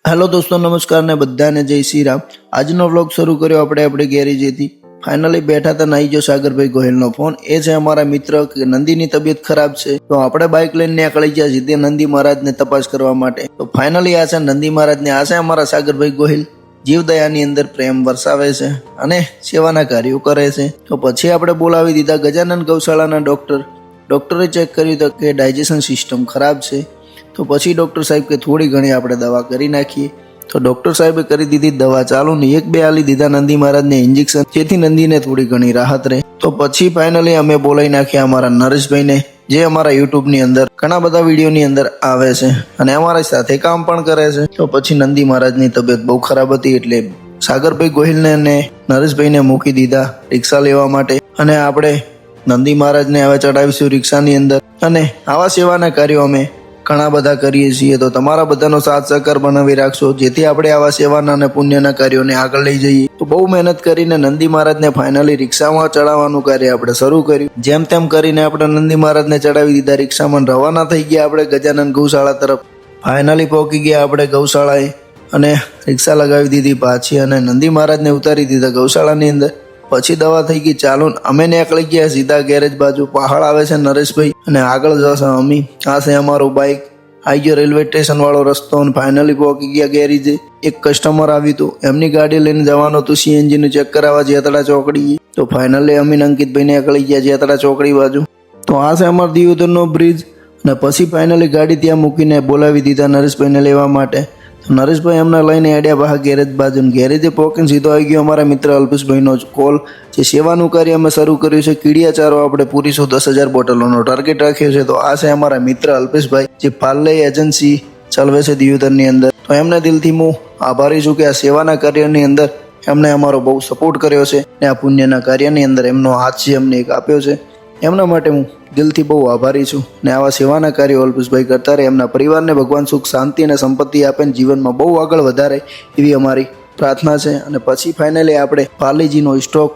Hello दोस्तों, नमस्कार ने बधाने जय श्री राम। આજનો વ્લોગ શરૂ કર્યો આપણે ગેરેજેથી। ફાઇનલી બેઠા હતા નાઈ જો સાગરભાઈ ગોહિલનો ફોન એ છે અમારા મિત્ર કે નંદીની તબિયત ખરાબ છે, તો આપણે બાઇક લઈને નીકળી ગયા સીધે નંદી મહારાજને તપાસ કરવા માટે। તો ફાઇનલી આ છે નંદી મહારાજને, આ છે અમારા સાગરભાઈ ગોહિલ। જીવદયાની અંદર પ્રેમ વરસાવે છે અને સેવાના કાર્યો કરે છે। તો પછી આપણે બોલાવી દીધા ગજાનન ગૌશાળાના ડોક્ટરે ચેક કર્યું તો કે ડાયજેશન સિસ્ટમ ખરાબ છે। તો પછી ડૉક્ટર સાહેબ કે થોડી ઘણી આપણે દવા કરી નાખીએ। તો ડૉક્ટર સાહેબે કરી દીધી દવા ચાલુ ને એક બે આલી દીધા નંદી મહારાજને ઇન્જેક્શન, જેથી નંદીને થોડી ઘણી રાહત રહે। તો પછી ફાઇનલી અમે બોલાવી નાખ્યા અમારા નરેશભાઈને, જે અમારા યુટ્યુબની અંદર ઘણા બધા વિડીયોની અંદર આવે છે અને અમારા સાથે કામ પણ કરે છે। તો પછી નંદી મહારાજની તબિયત બહુ ખરાબ હતી એટલે સાગરભાઈ ગોહિલને અને નરેશભાઈને મૂકી દીધા રિક્ષા લેવા માટે, અને આપણે નંદી મહારાજને હવે ચડાવીશું રિક્ષાની અંદર। અને આવા સેવાના કાર્યો અમે ઘણા બધા કરીએ છીએ, તો તમારા બધાનો સાથ સહકાર બનાવી રાખશો, જેથી આપણે આવા સેવાના અને પુણ્યના કાર્યોને આગળ લઈ જઈએ। તો બહુ મહેનત કરીને નંદી મહારાજને ફાઇનલી રિક્ષામાં ચડાવવાનું કાર્ય આપણે શરૂ કર્યું। જેમ તેમ કરીને આપણે નંદી મહારાજને ચડાવી દીધા રિક્ષામાં, રવાના થઈ ગયા આપણે ગજાનન ગૌશાળા તરફ। ફાઇનલી પહોંચી ગયા આપણે ગૌશાળાએ અને રિક્ષા લગાવી દીધી પાછી અને નંદી મહારાજને ઉતારી દીધા ગૌશાળાની અંદર। પછી દવા થઈ ગઈ ચાલુ, અમે નીકળી ગયા સીધા ગેરેજ બાજુ। પહાડ આવે છે નરેશભાઈ અને આગળ જશે અમી, આ છે અમારું બાઇક। આવી ગયો રેલવે સ્ટેશન વાળો રસ્તો અને ફાઇનલી પહોંચી ગયા ગેરેજે। એક કસ્ટમર આવ્યું હતું, એમની ગાડી લઈને જવાનું હતું CNG નું ચેક કરાવવા જેતડા ચોકડી। તો ફાઇનલી અમીન અંકિતભાઈ નીકળી ગયા જેતડા ચોકડી બાજુ। તો આ છે અમારો દિયોદરનો બ્રિજ અને પછી ફાઇનલી ગાડી ત્યાં મૂકીને બોલાવી દીધા નરેશભાઈને લેવા માટે। નરેશભાઈ એમને લઈને અડ્યા બહાર ગેરેજ બાજુ। ગેરેજે પહોંચીને સીધો આવી ગયો અમારા મિત્ર અલ્પેશભાઈનો કોલ, જે સેવાનું કાર્ય અમે શરૂ કર્યું છે। કીડિયા ચારો આપણે પૂરીશું 10,000 બોટલોનો ટાર્ગેટ રાખ્યો છે। તો આ છે અમારા મિત્ર અલ્પેશભાઈ, જે પાર્લે એજન્સી ચલાવે છે દિયોદરની અંદર। તો એમને દિલથી હું આભારી છું કે આ સેવાના કાર્યની અંદર એમણે અમારો બહુ સપોર્ટ કર્યો છે ને આ પુણ્યના કાર્યની અંદર એમનો હાથ છે અમને એક આપ્યો છે, એમના માટે હું દિલથી બહુ આભારી છું। ને આવા સેવાના કાર્યો અલ્પેશભાઈ કરતા રહે, એમના પરિવારને ભગવાન સુખ શાંતિ અને સંપત્તિ આપે ને જીવનમાં બહુ આગળ વધારે એવી અમારી પ્રાર્થના છે। અને પછી ફાઇનલી આપણે પાર્લેજીનો સ્ટોક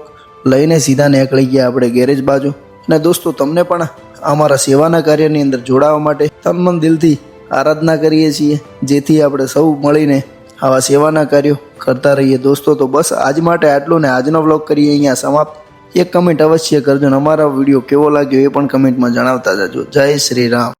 લઈને સીધા નીકળી ગયા આપણે ગેરેજ બાજુ। અને દોસ્તો, તમને પણ અમારા સેવાના કાર્યની અંદર જોડાવા માટે તન દિલથી આરાધના કરીએ છીએ, જેથી આપણે સૌ મળીને આવા સેવાના કાર્યો કરતા રહીએ દોસ્તો। તો બસ આજ માટે આટલું ને આજનો વ્લોગ કરીએ અહીંયા સમાપ્ત। એક કમેન્ટ અવશ્ય કરજો ને અમારા વિડીયો કેવો લાગ્યો એ પણ કમેન્ટમાં જણાવતા જજો। જય શ્રી રામ।